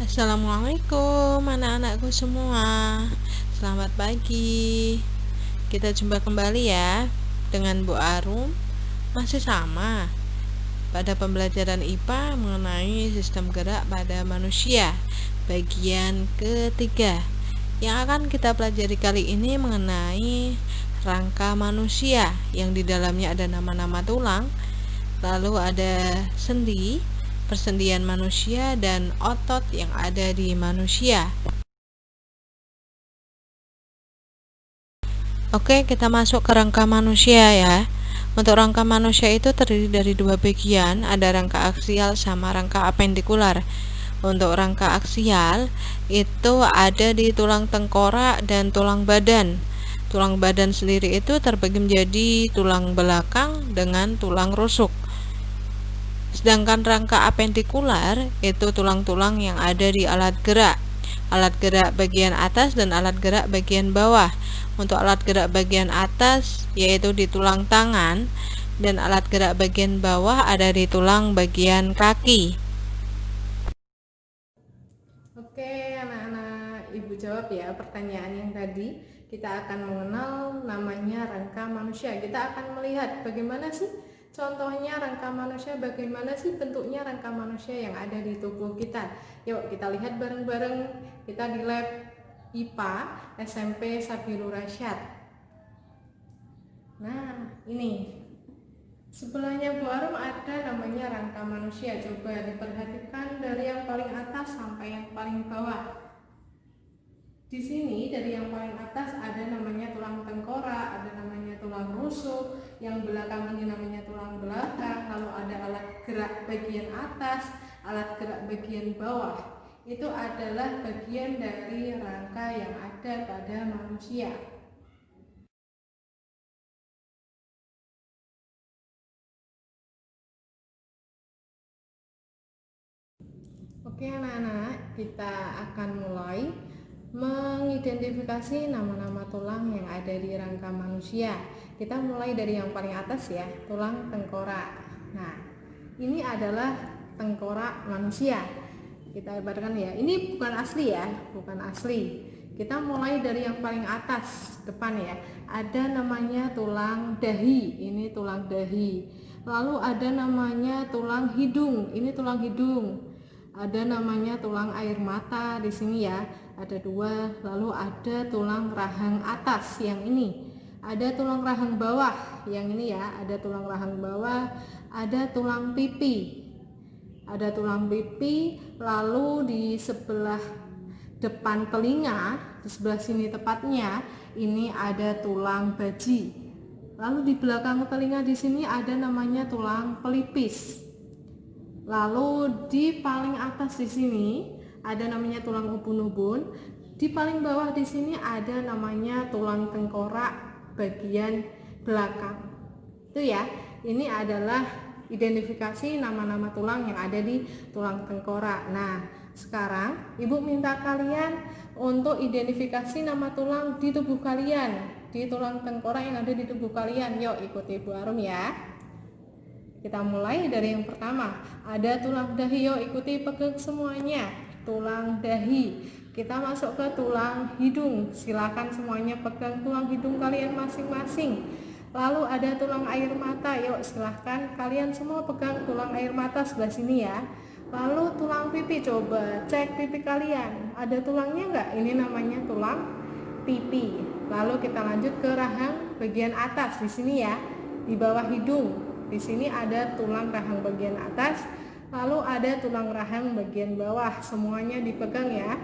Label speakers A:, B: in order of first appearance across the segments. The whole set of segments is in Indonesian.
A: Assalamualaikum anak-anakku semua. Selamat pagi. Kita jumpa kembali ya dengan Bu Arum. Masih sama pada pembelajaran IPA mengenai sistem gerak pada manusia bagian ketiga. Yang akan kita pelajari kali ini mengenai rangka manusia yang di dalamnya ada nama-nama tulang, lalu ada sendi, persendian manusia, dan otot yang ada di manusia. Oke, kita masuk ke rangka manusia ya. Untuk rangka manusia itu terdiri dari dua bagian, ada rangka aksial sama rangka apendikular. Untuk rangka aksial itu ada di tulang tengkorak dan tulang badan. Tulang badan sendiri itu terbagi menjadi tulang belakang dengan tulang rusuk. Sedangkan rangka apendikular itu tulang-tulang yang ada di alat gerak. Alat gerak bagian atas dan alat gerak bagian bawah. Untuk alat gerak bagian atas yaitu di tulang tangan, dan alat gerak bagian bawah ada di tulang bagian kaki.
B: Oke, anak-anak, Ibu jawab ya pertanyaan yang tadi. Kita akan mengenal namanya rangka manusia. Kita akan melihat bagaimana sih contohnya rangka manusia, bagaimana sih bentuknya rangka manusia yang ada di tubuh kita. Yuk kita lihat bareng-bareng, kita di lab IPA SMP Sabilu Rasyad. Nah, ini sebelahnya Bu Arum ada namanya rangka manusia. Coba diperhatikan dari yang paling atas sampai yang paling bawah. Di sini dari yang paling atas ada namanya tulang tengkorak, ada namanya tulang rusuk, yang belakang ini namanya tulang belakang, lalu ada alat gerak bagian atas, alat gerak bagian bawah. Itu adalah bagian dari rangka yang ada pada manusia. Oke anak-anak, kita akan mulai mengidentifikasi nama-nama tulang yang ada di rangka manusia. Kita mulai dari yang paling atas ya, tulang tengkorak. Nah, ini adalah tengkorak manusia. Kita ibaratkan ya, ini bukan asli ya, bukan asli. Kita mulai dari yang paling atas depan ya. Ada namanya tulang dahi, ini tulang dahi. Lalu ada namanya tulang hidung, ini tulang hidung. Ada namanya tulang air mata di sini ya, ada dua. Lalu ada tulang rahang atas yang ini, ada tulang rahang bawah yang ini ya, ada tulang rahang bawah, ada tulang pipi, lalu di sebelah depan telinga, di sebelah sini tepatnya, ini ada tulang baji. Lalu di belakang telinga di sini ada namanya tulang pelipis. Lalu di paling atas di sini ada namanya tulang ubun-ubun. Di paling bawah di sini ada namanya tulang tengkorak bagian belakang. Itu ya. Ini adalah identifikasi nama-nama tulang yang ada di tulang tengkorak. Nah, sekarang Ibu minta kalian untuk identifikasi nama tulang di tubuh kalian, di tulang tengkorak yang ada di tubuh kalian. Yuk ikuti Ibu Arum ya. Kita mulai dari yang pertama, ada tulang dahi. Yuk ikuti, pegang semuanya. Tulang dahi. Kita masuk ke tulang hidung. Silakan semuanya pegang tulang hidung kalian masing-masing. Lalu ada tulang air mata. Yuk silahkan kalian semua pegang tulang air mata sebelah sini ya. Lalu tulang pipi, coba cek pipi kalian. Ada tulangnya enggak? Ini namanya tulang pipi. Lalu kita lanjut ke rahang bagian atas di sini ya, di bawah hidung. Di sini ada tulang rahang bagian atas, lalu ada tulang rahang bagian bawah. Semuanya dipegang ya.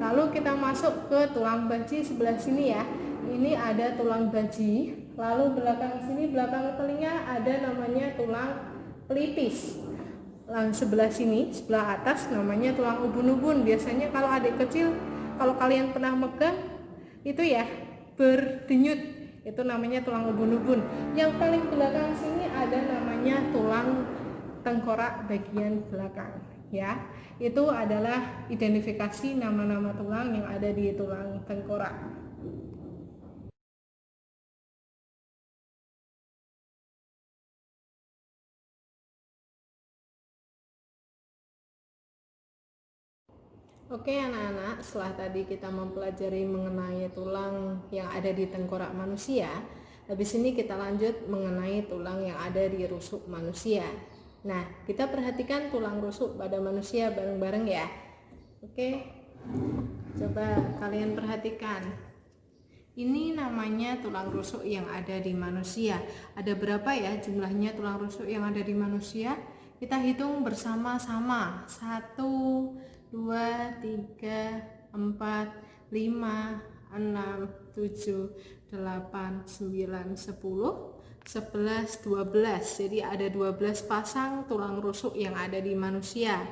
B: Lalu kita masuk ke tulang baji sebelah sini ya. Ini ada tulang baji. Lalu belakang sini, belakang telinga ada namanya tulang pelipis. Lalu sebelah sini, sebelah atas namanya tulang ubun-ubun. Biasanya kalau adik kecil, kalau kalian pernah megang itu ya, berdenyut, itu namanya tulang ubun-ubun. Yang paling belakang sini ada namanya tulang tengkorak bagian belakang ya. Itu adalah identifikasi nama-nama tulang yang ada di tulang tengkorak. Oke anak-anak, setelah tadi kita mempelajari mengenai tulang yang ada di tengkorak manusia, habis ini kita lanjut mengenai tulang yang ada di rusuk manusia. Nah, kita perhatikan tulang rusuk pada manusia bareng-bareng ya. Oke, coba kalian perhatikan. Ini namanya tulang rusuk yang ada di manusia. Ada berapa ya jumlahnya tulang rusuk yang ada di manusia? Kita hitung bersama-sama. 1, 2, 3, 4, 5, 6, 7, 8, 9, 10, 11, 12. Jadi ada 12 pasang tulang rusuk yang ada di manusia.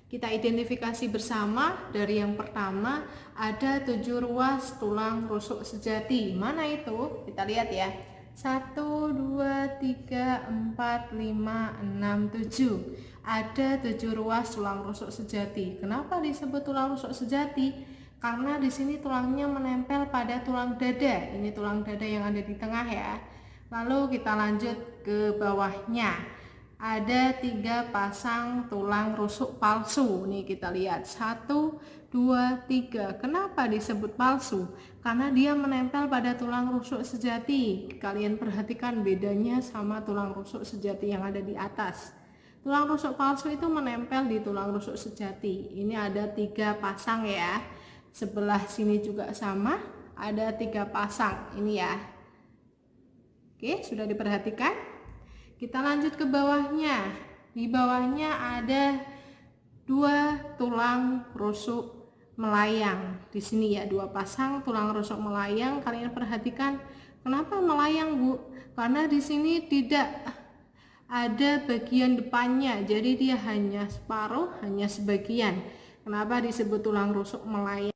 B: Kita identifikasi bersama. Dari yang pertama ada 7 ruas tulang rusuk sejati. Mana itu? Kita lihat ya. 1, 2, 3, 4, 5, 6, 7. Ada 7 ruas tulang rusuk sejati. Kenapa disebut tulang rusuk sejati? Karena di sini tulangnya menempel pada tulang dada. Ini tulang dada yang ada di tengah ya. Lalu kita lanjut ke bawahnya. Ada 3 pasang tulang rusuk palsu. Nih kita lihat 1, 2, 3. Kenapa disebut palsu? Karena dia menempel pada tulang rusuk sejati. Kalian perhatikan bedanya sama tulang rusuk sejati yang ada di atas. Tulang rusuk palsu itu menempel di tulang rusuk sejati. Ini ada 3 pasang ya. Sebelah sini juga sama, ada 3 pasang. Ini ya. Oke, sudah diperhatikan? Kita lanjut ke bawahnya. Di bawahnya ada 2 tulang rusuk melayang. Di sini ya 2 pasang tulang rusuk melayang. Kalian perhatikan kenapa melayang, Bu? Karena di sini tidak ada bagian depannya. Jadi dia hanya separuh, hanya sebagian. Kenapa disebut tulang rusuk melayang?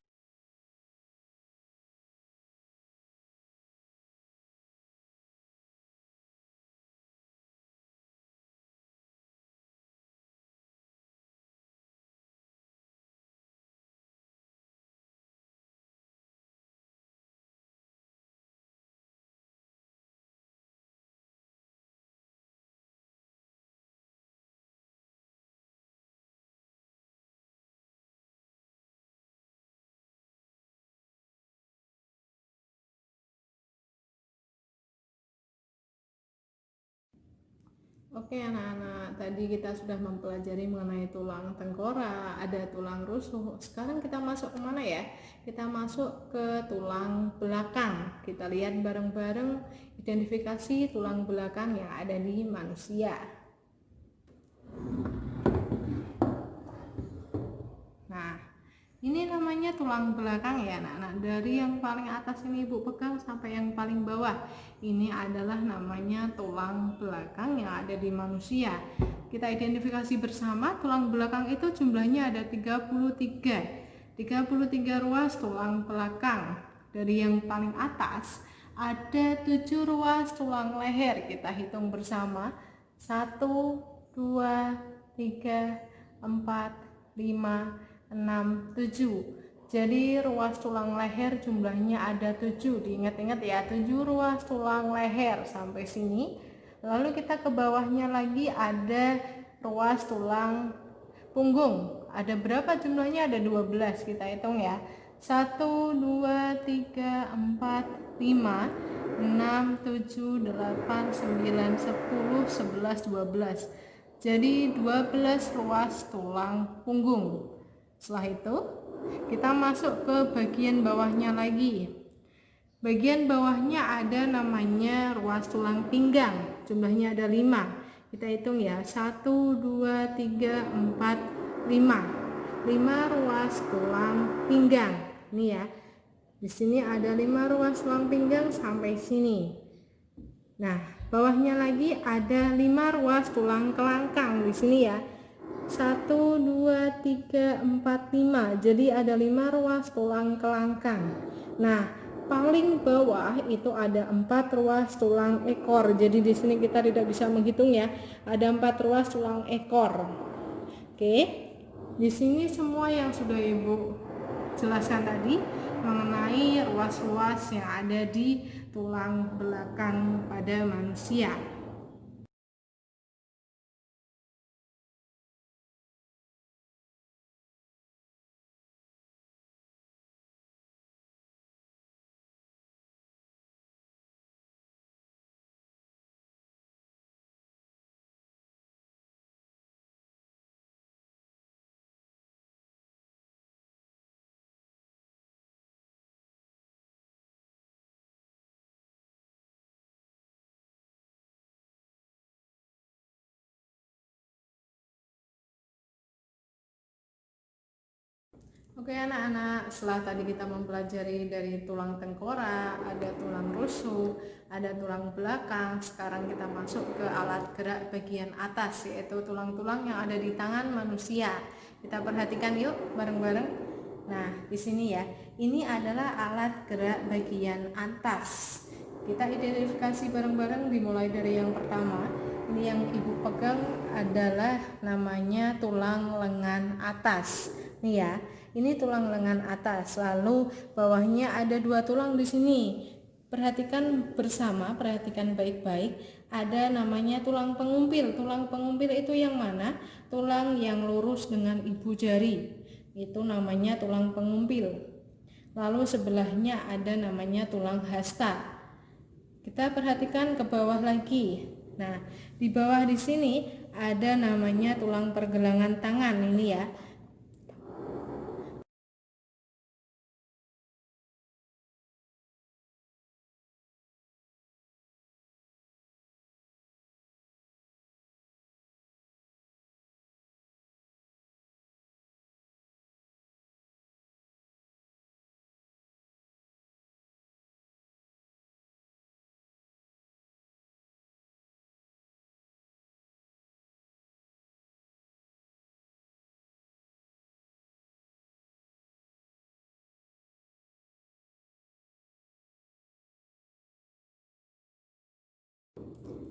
B: Oke anak-anak, tadi kita sudah mempelajari mengenai tulang tengkorak, ada tulang rusuk. Sekarang kita masuk kemana ya? Kita masuk ke tulang belakang. Kita lihat bareng-bareng identifikasi tulang belakang yang ada di manusia. Nah, ini namanya tulang belakang ya anak-anak. Dari yang paling atas ini Ibu pegang sampai yang paling bawah. Ini adalah namanya tulang belakang yang ada di manusia. Kita identifikasi bersama, tulang belakang itu jumlahnya ada 33. 33 ruas tulang belakang. Dari yang paling atas ada 7 ruas tulang leher. Kita hitung bersama. 1, 2, 3, 4, 5, 6, 7. Jadi ruas tulang leher jumlahnya ada 7. Diingat-ingat ya, 7 ruas tulang leher sampai sini. Lalu kita ke bawahnya lagi ada ruas tulang punggung. Ada berapa jumlahnya? Ada 12. Kita hitung ya. 1, 2, 3, 4, 5, 6, 7, 8, 9, 10, 11, 12. Jadi 12 ruas tulang punggung. Setelah itu kita masuk ke bagian bawahnya lagi. Bagian bawahnya ada namanya ruas tulang pinggang. Jumlahnya ada 5. Kita hitung ya. 1, 2, 3, 4, 5. 5 ruas tulang pinggang. Ini ya. Di sini ada 5 ruas tulang pinggang sampai sini. Nah, bawahnya lagi ada 5 ruas tulang kelangkang di sini ya. 1, 2, 3, 4, 5. Jadi ada 5 ruas tulang kelangkang. Nah, paling bawah itu ada 4 ruas tulang ekor. Jadi di sini kita tidak bisa menghitung ya. Ada 4 ruas tulang ekor. Oke. Di sini semua yang sudah Ibu jelaskan tadi mengenai ruas-ruas yang ada di tulang belakang pada manusia. Oke anak-anak, setelah tadi kita mempelajari dari tulang tengkorak, ada tulang rusuk, ada tulang belakang, sekarang kita masuk ke alat gerak bagian atas, yaitu tulang-tulang yang ada di tangan manusia. Kita perhatikan yuk bareng-bareng. Nah, di sini ya, ini adalah alat gerak bagian atas. Kita identifikasi bareng-bareng dimulai dari yang pertama. Ini yang ibu pegang adalah namanya tulang lengan atas. Nih ya. Ini tulang lengan atas, lalu bawahnya ada dua tulang di sini. Perhatikan bersama, perhatikan baik-baik. Ada namanya tulang pengumpil. Tulang pengumpil itu yang mana? Tulang yang lurus dengan ibu jari. Itu namanya tulang pengumpil. Lalu sebelahnya ada namanya tulang hasta. Kita perhatikan ke bawah lagi. Nah, di bawah di sini ada namanya tulang pergelangan tangan ini ya.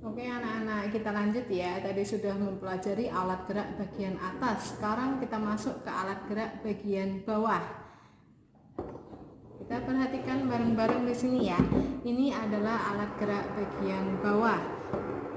B: Oke anak-anak, kita lanjut ya. Tadi sudah mempelajari alat gerak bagian atas. Sekarang kita masuk ke alat gerak bagian bawah. Kita perhatikan bareng-bareng di sini ya. Ini adalah alat gerak bagian bawah.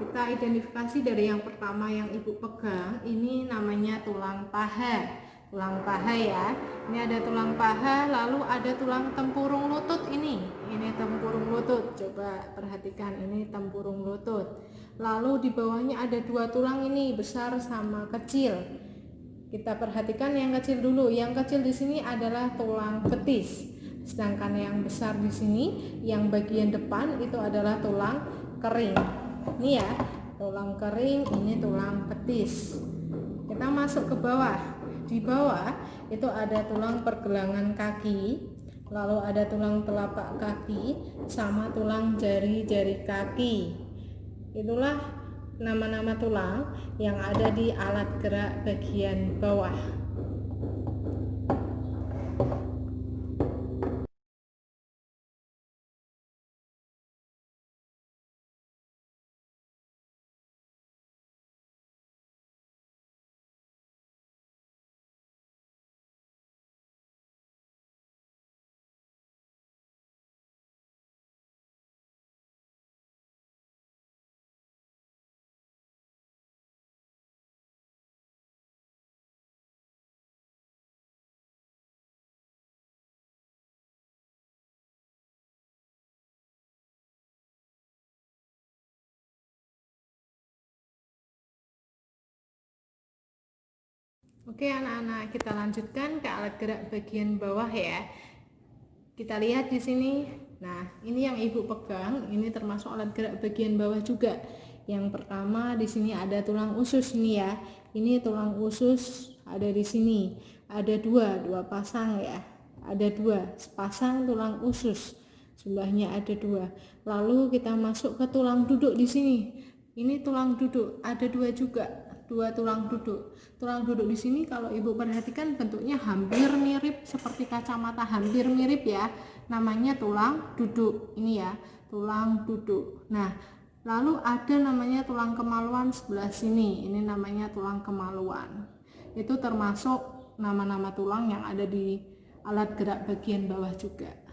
B: Kita identifikasi dari yang pertama yang ibu pegang. Ini namanya tulang paha. Tulang paha ya. Ini ada tulang paha, lalu ada tulang tempurung lutut ini. Ini tempurung lutut. Coba perhatikan, ini tempurung lutut. Lalu di bawahnya ada dua tulang ini, besar sama kecil. Kita perhatikan yang kecil dulu. Yang kecil di sini adalah tulang betis. Sedangkan yang besar di sini, yang bagian depan itu adalah tulang kering. Ini ya, tulang kering, ini tulang betis. Kita masuk ke bawah. Di bawah itu ada tulang pergelangan kaki, lalu ada tulang telapak kaki sama tulang jari-jari kaki. Itulah nama-nama tulang yang ada di alat gerak bagian bawah. Oke anak-anak, kita lanjutkan ke alat gerak bagian bawah ya. Kita lihat di sini. Nah, ini yang ibu pegang, ini termasuk alat gerak bagian bawah juga. Yang pertama di sini ada tulang usus ini ya. Ini tulang usus ada di sini. Ada dua pasang ya. Ada dua, sepasang tulang usus. Sebelahnya ada dua. Lalu kita masuk ke tulang duduk di sini. Ini tulang duduk, ada dua juga. Dua tulang duduk. Tulang duduk di sini kalau ibu perhatikan bentuknya hampir mirip seperti kacamata, hampir mirip ya. Namanya tulang duduk. Ini ya, tulang duduk. Nah, lalu ada namanya tulang kemaluan sebelah sini. Ini namanya tulang kemaluan. Itu termasuk nama-nama tulang yang ada di alat gerak bagian bawah juga.